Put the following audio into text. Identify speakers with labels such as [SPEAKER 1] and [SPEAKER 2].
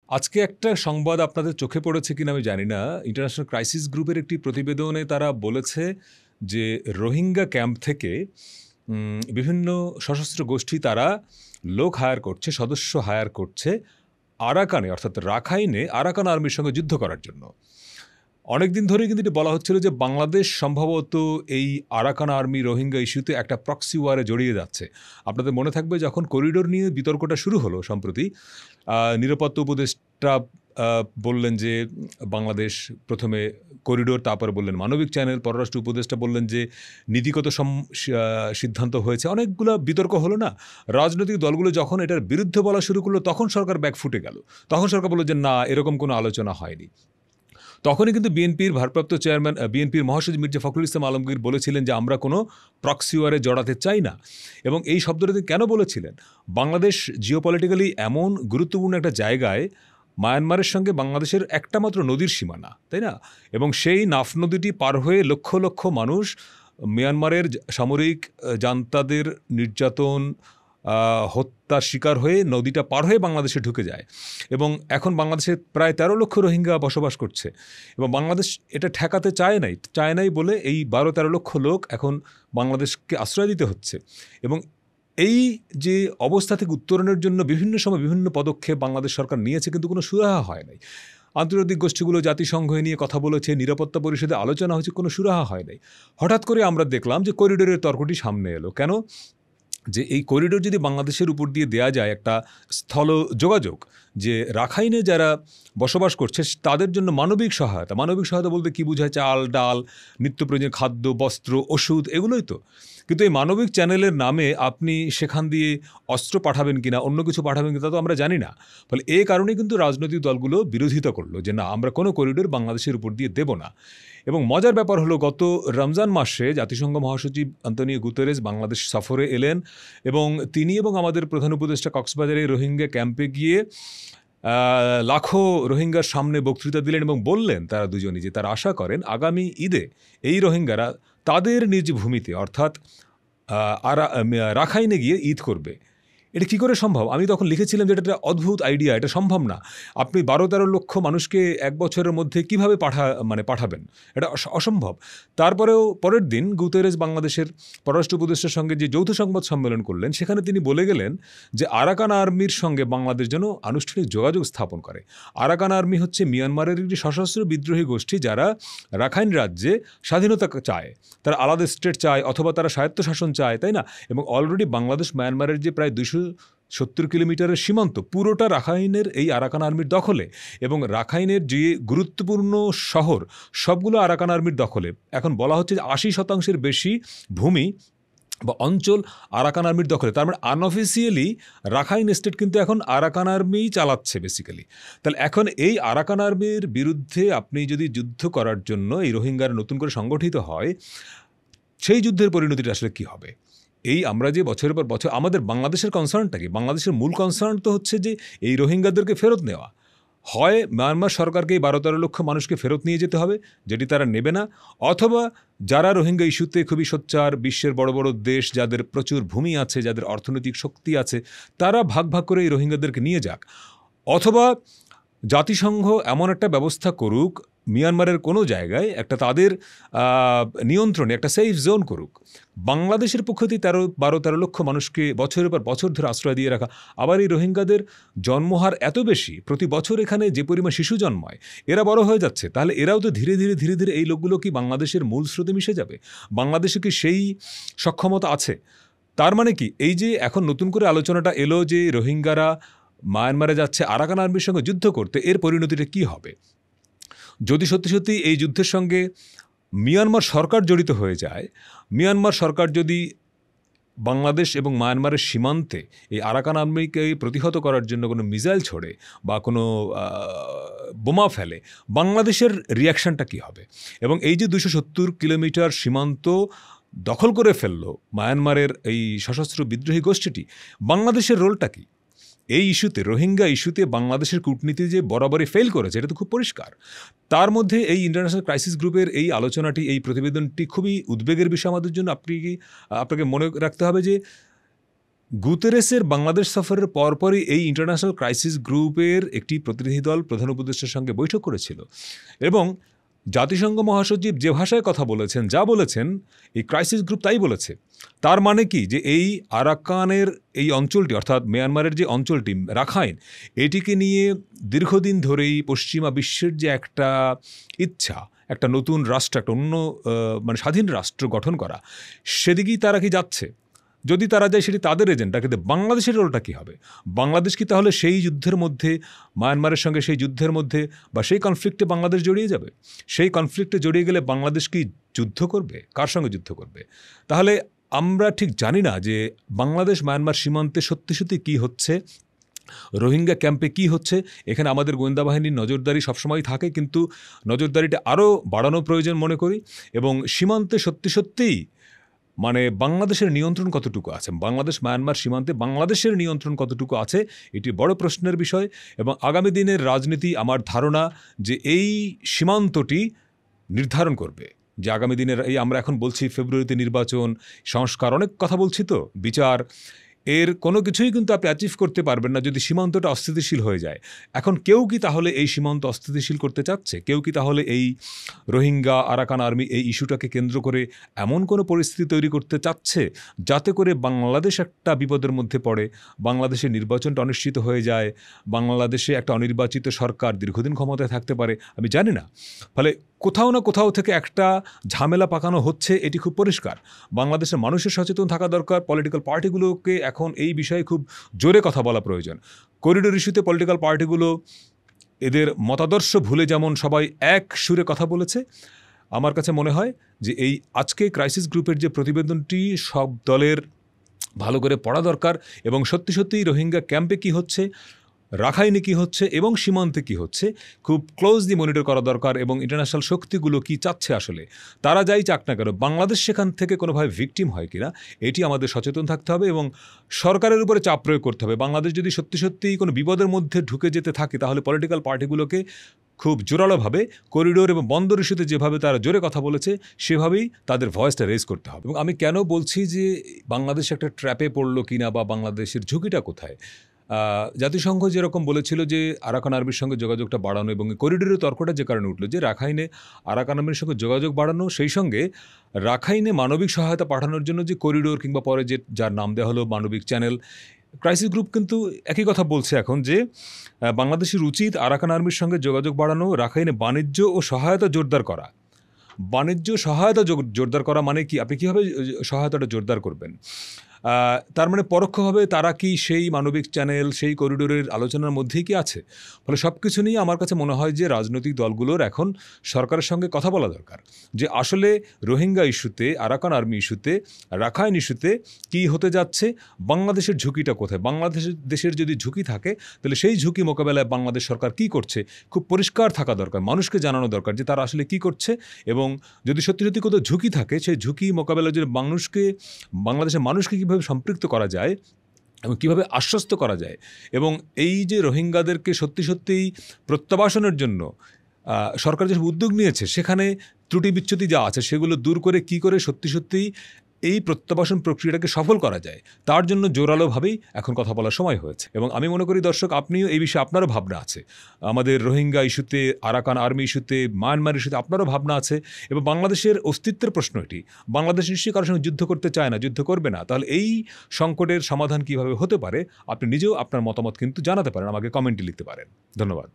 [SPEAKER 1] আজকে একটা সংবাদ আপনাদের চোখে পড়েছে কিনা আমি জানি না। ইন্টারন্যাশনাল ক্রাইসিস গ্রুপের একটি প্রতিবেদনে তারা বলেছে যে রোহিঙ্গা ক্যাম্প থেকে বিভিন্ন সশস্ত্র গোষ্ঠী তারা লোক হায়ার করছে, সদস্য হায়ার করছে আরাকানে অর্থাৎ রাখাইনে আরাকান আর্মির সঙ্গে যুদ্ধ করার জন্য। অনেকদিন ধরেই কিন্তু এটি বলা হচ্ছিল যে বাংলাদেশ সম্ভবত এই আরাকান আর্মি রোহিঙ্গা ইস্যুতে একটা প্রক্সি ওয়ারে জড়িয়ে যাচ্ছে। আপনাদের মনে থাকবে যখন করিডোর নিয়ে বিতর্কটা শুরু হলো সম্প্রতি, নিরাপত্তা উপদেষ্টা বললেন যে বাংলাদেশ প্রথমে করিডোর, তারপর বললেন মানবিক চ্যানেল, পররাষ্ট্র উপদেষ্টা বললেন যে নীতিগত সিদ্ধান্ত হয়েছে। অনেকগুলো বিতর্ক হলো না? রাজনৈতিক দলগুলো যখন এটার বিরুদ্ধে বলা শুরু করলো তখন সরকার ব্যাক ফুটে গেল। তখন সরকার বলল যে না, এরকম কোনো আলোচনা হয়নি। তখনই কিন্তু বিএনপির ভারপ্রাপ্ত চেয়ারম্যান, বিএনপির মহাসচিব মির্জা ফখরুল ইসলাম আলমগীর বলেছিলেন যে আমরা কোনো প্রক্সি ওয়ারে জড়াতে চাই না। এবং এই শব্দটা তিনি কেন বলেছিলেন? বাংলাদেশ জিওপলিটিক্যালি এমন গুরুত্বপূর্ণ একটা জায়গায়, মায়ানমারের সঙ্গে বাংলাদেশের একটা মাত্র নদীর সীমানা, তাই না? এবং সেই নাফ নদীটি পার হয়ে লক্ষ লক্ষ মানুষ মিয়ানমারের সামরিক জান্তাদের নির্যাতন, হত্যার শিকার হয়ে নদীটা পার হয়ে বাংলাদেশে ঢুকে যায়। এবং এখন বাংলাদেশে প্রায় ১৩ লক্ষ রোহিঙ্গা বসবাস করছে। এবং বাংলাদেশ এটা ঠেকাতে চায় নাই বলে এই ১২-১৩ লক্ষ লোক এখন বাংলাদেশকে আশ্রয় দিতে হচ্ছে। এবং এই যে অবস্থা থেকে উত্তরণের জন্য বিভিন্ন সময় বিভিন্ন পদক্ষেপ বাংলাদেশ সরকার নিয়েছে, কিন্তু কোনো সুরাহা হয় নাই। আন্তর্জাতিক গোষ্ঠীগুলো জাতিসংঘ নিয়ে কথা বলেছে, নিরাপত্তা পরিষদে আলোচনা হয়েছে, কোনো সুরাহা হয় নাই। হঠাৎ করে আমরা দেখলাম যে করিডোরের তর্কটি সামনে এলো। কেন? যে এই করিডোর যদি বাংলাদেশের উপর দিয়ে দেয়া যায় একটা স্থল যোগাযোগ, যে রাখাইনে যারা বসবাস করছে তাদের জন্য মানবিক সহায়তা বলতে কি বোঝায়? চাল, ডাল, নিত্য প্রয়োজনীয় খাদ্য, বস্ত্র, ওষুধ, এগুলোই তো। কিন্তু এই মানবিক চ্যানেলের নামে আপনি সেখান দিয়ে অস্ত্র পাঠাবেন কিনা, অন্য কিছু পাঠাবেন কিনা, তা তো আমরা জানি না। ফলে এই কারণেই কিন্তু রাজনৈতিক দলগুলো বিরোধিতা করলো যে না, আমরা কোনো করিডোর বাংলাদেশের উপর দিয়ে দেব না। এবং মজার ব্যাপার হলো, গত রমজান মাসে জাতিসংঘ মহাসচিব আন্তোনিও গুতেরেস বাংলাদেশ সফরে এলেন এবং তিনি এবং আমাদের প্রধান উপদেষ্টা কক্সবাজারে রোহিঙ্গা ক্যাম্পে গিয়ে লাখো রোহিঙ্গার সামনে বক্তৃতা দিলেন এবং বললেন তারা দুজনই যে তারা আশা করেন আগামী ঈদে এই রোহিঙ্গারা তাদের নিজ ভূমিতে অর্থাৎ রাখাইনে গিয়ে ঈদ করবে। এটা কী করে সম্ভব? আমি তখন লিখেছিলাম যে এটা একটা অদ্ভুত আইডিয়া, এটা সম্ভব না। আপনি ১২-১৩ লক্ষ মানুষকে এক বছরের মধ্যে কিভাবে পাঠাবেন? এটা অসম্ভব। তারপরেও পরের দিন গুতেরেস বাংলাদেশের পররাষ্ট্র উপদেষ্টার সঙ্গে যে যৌথ সংবাদ সম্মেলন করলেন, সেখানে তিনি বলে গেলেন যে আরাকান আর্মির সঙ্গে বাংলাদেশ যেন আনুষ্ঠানিক যোগাযোগ স্থাপন করে। আরাকান আর্মি হচ্ছে মিয়ানমারের একটি সশস্ত্র বিদ্রোহী গোষ্ঠী যারা রাখাইন রাজ্যে স্বাধীনতা চায়, তারা আলাদা স্টেট চায় অথবা তারা স্বায়ত্তশাসন চায়, তাই না? এবং অলরেডি বাংলাদেশ মায়ানমারের যে প্রায় ২৭০ কিলোমিটারের সীমান্ত, পুরোটা রাখাইনের এই আরাকান আর্মির দখলে। এবং রাখাইনের যে গুরুত্বপূর্ণ শহর সবগুলো আরাকান আর্মির দখলে। এখন বলা হচ্ছে যে ৮০% বেশি ভূমি বা অঞ্চল আরাকান আর্মির দখলে। তার মানে আনঅফিসিয়ালি রাখাইন স্টেট কিন্তু এখন আরাকান আর্মিই চালাচ্ছে বেসিক্যালি। তাহলে এখন এই আরাকান আর্মির বিরুদ্ধে আপনি যদি যুদ্ধ করার জন্য এই রোহিঙ্গারা নতুন করে সংগঠিত হয়, সেই যুদ্ধের পরিণতিটা আসলে কী হবে? এই আমরা যে বছরের পর বছর আমাদের বাংলাদেশের কনসার্নটা কি? বাংলাদেশের মূল কনসার্ন তো হচ্ছে যে এই রোহিঙ্গাদেরকে ফেরত নেওয়া। হয় মায়ানমার সরকারকে এই ১২-১৩ লক্ষ মানুষকে ফেরত নিয়ে যেতে হবে, যেটি তারা নেবে না, অথবা যারা রোহিঙ্গা ইস্যুতে খুবই সোচ্চার, বিশ্বের বড় বড় দেশ যাদের প্রচুর ভূমি আছে, যাদের অর্থনৈতিক শক্তি আছে, তারা ভাগ ভাগ করে এই রোহিঙ্গাদেরকে নিয়ে যাক। অথবা জাতিসংঘ এমন একটা ব্যবস্থা করুক, মিয়ানমারের কোনো জায়গায় একটা তাদের নিয়ন্ত্রণে একটা সেফ জোন করুক। বাংলাদেশের পক্ষ থেকে ১২-১৩ লক্ষ মানুষকে বছরের পর বছর ধরে আশ্রয় দিয়ে রাখা। আবার এই রোহিঙ্গাদের জন্মহার এত বেশি, প্রতি বছর এখানে যে পরিমাণ শিশু জন্মায়, এরা বড় হয়ে যাচ্ছে। তাহলে এরাও তো ধীরে ধীরে এই লোকগুলো কি বাংলাদেশের মূল স্রোতে মিশে যাবে? বাংলাদেশে কি সেই সক্ষমতা আছে? তার মানে কি এই যে এখন নতুন করে আলোচনাটা এলো যে রোহিঙ্গারা মায়ানমারে যাচ্ছে আরাকান আর্মির সঙ্গে যুদ্ধ করতে, এর পরিণতিটা কী হবে? যদি সত্যি সত্যি এই যুদ্ধের সঙ্গে মিয়ানমার সরকার জড়িত হয়ে যায়, মিয়ানমার সরকার যদি বাংলাদেশ এবং মায়ানমারের সীমান্তে এই আরাকান আর্মিকে প্রতিহত করার জন্য কোনো মিসাইল ছোড়ে বা কোনো বোমা ফেলে, বাংলাদেশের রিয়াকশনটা কী হবে? এবং এই যে ২৭০ কিলোমিটার সীমান্ত দখল করে ফেললো মায়ানমারের এই সশস্ত্র বিদ্রোহী গোষ্ঠীটি, বাংলাদেশের রোলটা কী এই ইস্যুতে? রোহিঙ্গা ইস্যুতে বাংলাদেশের কূটনীতি যে বরাবরই ফেল করেছে, এটা তো খুব পরিষ্কার। তার মধ্যে এই ইন্টারন্যাশনাল ক্রাইসিস গ্রুপের এই আলোচনাটি, এই প্রতিবেদনটি খুবই উদ্বেগের বিষয় আমাদের জন্য। আপনাকে মনে রাখতে হবে যে গুতেরেসের বাংলাদেশ সফরের পরপরই এই ইন্টারন্যাশনাল ক্রাইসিস গ্রুপের একটি প্রতিনিধি দল প্রধান উপদেষ্টার সঙ্গে বৈঠক করেছিল এবং জাতিসংঘ মহাসচিব যে ভাষায় কথা বলেছেন, যা বলেছেন, এই ক্রাইসিস গ্রুপ তাই বলেছে। তার মানে কি যে এই আরাকানের এই অঞ্চলটি, অর্থাৎ মিয়ানমারের যে অঞ্চলটি রাখাইন, এটিকে নিয়ে দীর্ঘদিন ধরেই পশ্চিমা বিশ্বের যে একটা ইচ্ছা, একটা নতুন রাষ্ট্র, একটা অন্য মানে স্বাধীন রাষ্ট্র গঠন করা, সেদিকেই তারা কি যাচ্ছে? যদি তারা যায় সেটি তাদের এজেন্ডা, কিন্তু বাংলাদেশের রোলটা কী হবে? বাংলাদেশ কি তাহলে সেই যুদ্ধের মধ্যে, মায়ানমারের সঙ্গে সেই যুদ্ধের মধ্যে বা সেই কনফ্লিক্টে বাংলাদেশ জড়িয়ে যাবে? সেই কনফ্লিক্টে জড়িয়ে গেলে বাংলাদেশ কি যুদ্ধ করবে? কার সঙ্গে যুদ্ধ করবে? তাহলে আমরা ঠিক জানি না যে বাংলাদেশ মায়ানমার সীমান্তে সত্যি সত্যি কী হচ্ছে, রোহিঙ্গা ক্যাম্পে কি হচ্ছে। এখানে আমাদের গোয়েন্দা বাহিনীর নজরদারি সবসময় থাকে, কিন্তু নজরদারিটা আরও বাড়ানো প্রয়োজন মনে করি। এবং সীমান্তে সত্যি সত্যিই মানে বাংলাদেশের নিয়ন্ত্রণ কতটুকু আছে, বাংলাদেশ মায়ানমার সীমান্তে বাংলাদেশের নিয়ন্ত্রণ কতটুকু আছে, এটি বড় প্রশ্নের বিষয়। এবং আগামী দিনের রাজনীতি, আমার ধারণা যে এই সীমান্তটি নির্ধারণ করবে যে আগামী দিনের এই আমরা এখন বলছি ফেব্রুয়ারিতে নির্বাচন, সংস্কার, অনেক কথা বলছি তো, বিচার, এর কোনো কিছুই কিন্তু আপনি অ্যাচিভ করতে পারবেন না যদি সীমান্তটা অস্থিতিশীল হয়ে যায়। এখন কেউ কি তাহলে এই সীমান্ত অস্থিতিশীল করতে চাচ্ছে? কেউ কি তাহলে এই রোহিঙ্গা, আরাকান আর্মি এই ইস্যুটাকে কেন্দ্র করে এমন কোনো পরিস্থিতি তৈরি করতে চাচ্ছে যাতে করে বাংলাদেশ একটা বিপদের মধ্যে পড়ে, বাংলাদেশের নির্বাচনটা অনিশ্চিত হয়ে যায়, বাংলাদেশে একটা অনির্বাচিত সরকার দীর্ঘদিন ক্ষমতায় থাকতে পারে? আমি জানি না। ফলে কোথাও না কোথাও থেকে একটা ঝামেলা পাকানো হচ্ছে, এটি খুব পরিষ্কার। বাংলাদেশের মানুষের সচেতন থাকা দরকার। পলিটিক্যাল পার্টিগুলোকে এখন এই বিষয়ে খুব জোরে কথা বলা প্রয়োজন। করিডোর ইস্যুতে পলিটিক্যাল পার্টিগুলো এদের মতাদর্শ ভুলে যেমন সবাই এক সুরে কথা বলেছে, আমার কাছে মনে হয় যে এই আজকে ক্রাইসিস গ্রুপের যে প্রতিবেদনটি সব দলের ভালো করে পড়া দরকার এবং সত্যি সত্যিই রোহিঙ্গা ক্যাম্পে কী হচ্ছে, রাখাইনে কী হচ্ছে এবং সীমান্তে কী হচ্ছে খুব ক্লোজলি মনিটর করা দরকার। এবং ইন্টারন্যাশনাল শক্তিগুলো কী চাচ্ছে, আসলে তারা যাই চাক না কেন বাংলাদেশ সেখান থেকে কোনোভাবে ভিকটিম হয় কিনা, এটি আমাদের সচেতন থাকতে হবে এবং সরকারের উপরে চাপ প্রয়োগ করতে হবে। বাংলাদেশ যদি সত্যি সত্যিই কোনো বিপদের মধ্যে ঢুকে যেতে থাকে, তাহলে পলিটিক্যাল পার্টিগুলোকে খুব জোরালোভাবে করিডোর এবং বন্দর ইস্যুতে যেভাবে তারা জোরে কথা বলেছে সেভাবেই তাদের ভয়েসটা রেজ করতে হবে। এবং আমি কেন বলছি যে বাংলাদেশ একটা ট্র্যাপে পড়লো কিনা বা বাংলাদেশের ঝুঁকিটা কোথায়, জাতিসংঘ যেরকম বলেছিল যে আরাকান আর্মির সঙ্গে যোগাযোগটা বাড়ানো এবং করিডোরের তর্কটা যে কারণে উঠলো যে রাখাইনে আরাকান আর্মির সঙ্গে যোগাযোগ বাড়ানো, সেই সঙ্গে রাখাইনে মানবিক সহায়তা পাঠানোর জন্য যে করিডোর কিংবা পরে যে যার নাম দেওয়া হলো মানবিক চ্যানেল, ক্রাইসিস গ্রুপ কিন্তু একই কথা বলছে এখন যে বাংলাদেশের উচিত আরাকান আর্মির সঙ্গে যোগাযোগ বাড়ানো, রাখাইনে বাণিজ্য ও সহায়তা জোরদার করা। বাণিজ্য সহায়তা জোরদার করা মানে কি? আপনি কীভাবে সহায়তাটা জোরদার করবেন? তার মানে পরোক্ষভাবে তারা কি সেই মানবিক চ্যানেল, সেই করিডোরের আলোচনার মধ্যেই কি আছে? ফলে সব কিছু নিয়ে আমার কাছে মনে হয় যে রাজনৈতিক দলগুলোর এখন সরকারের সঙ্গে কথা বলা দরকার যে আসলে রোহিঙ্গা ইস্যুতে, আরাকান আর্মি ইস্যুতে, রাখাইন ইস্যুতে কী হতে যাচ্ছে, বাংলাদেশের ঝুঁকিটা কোথায়। দেশের যদি ঝুঁকি থাকে তাহলে সেই ঝুঁকি মোকাবেলায় বাংলাদেশ সরকার কী করছে খুব পরিষ্কার থাকা দরকার, মানুষকে জানানো দরকার যে তারা আসলে কী করছে। এবং যদি সত্যি সত্যি কোথাও ঝুঁকি থাকে, সেই ঝুঁকি মোকাবেলায় যদি বাংলাদেশের মানুষকে কীভাবে সম্পৃক্ত করা যায় এবং কীভাবে আশ্বস্ত করা যায়, এবং এই যে রোহিঙ্গাদেরকে সত্যি সত্যিই প্রত্যাবাসনের জন্য সরকার যেসব উদ্যোগ নিয়েছে সেখানে ত্রুটি বিচ্যুতি যা আছে সেগুলো দূর করে কী করে সত্যি সত্যিই এই প্রত্যাবাসন প্রক্রিয়াটাকে সফল করা যায়, তার জন্য জোরালোভাবেই এখন কথা বলার সময় হয়েছে। এবং আমি মনে করি দর্শক, আপনিও এই বিষয়ে আপনারও ভাবনা আছে, আমাদের রোহিঙ্গা ইস্যুতে, আরাকান আর্মি ইস্যুতে, মায়ানমার ইস্যুতে আপনারও ভাবনা আছে এবং বাংলাদেশের অস্তিত্বের প্রশ্ন এটি। বাংলাদেশ নিশ্চয়ই কারোর সঙ্গে যুদ্ধ করতে চায় না, যুদ্ধ করবে না। তাহলে এই সংকটের সমাধান কীভাবে হতে পারে, আপনি নিজেও আপনার মতামত কিন্তু জানাতে পারেন, আমাকে কমেন্টে লিখতে পারেন। ধন্যবাদ।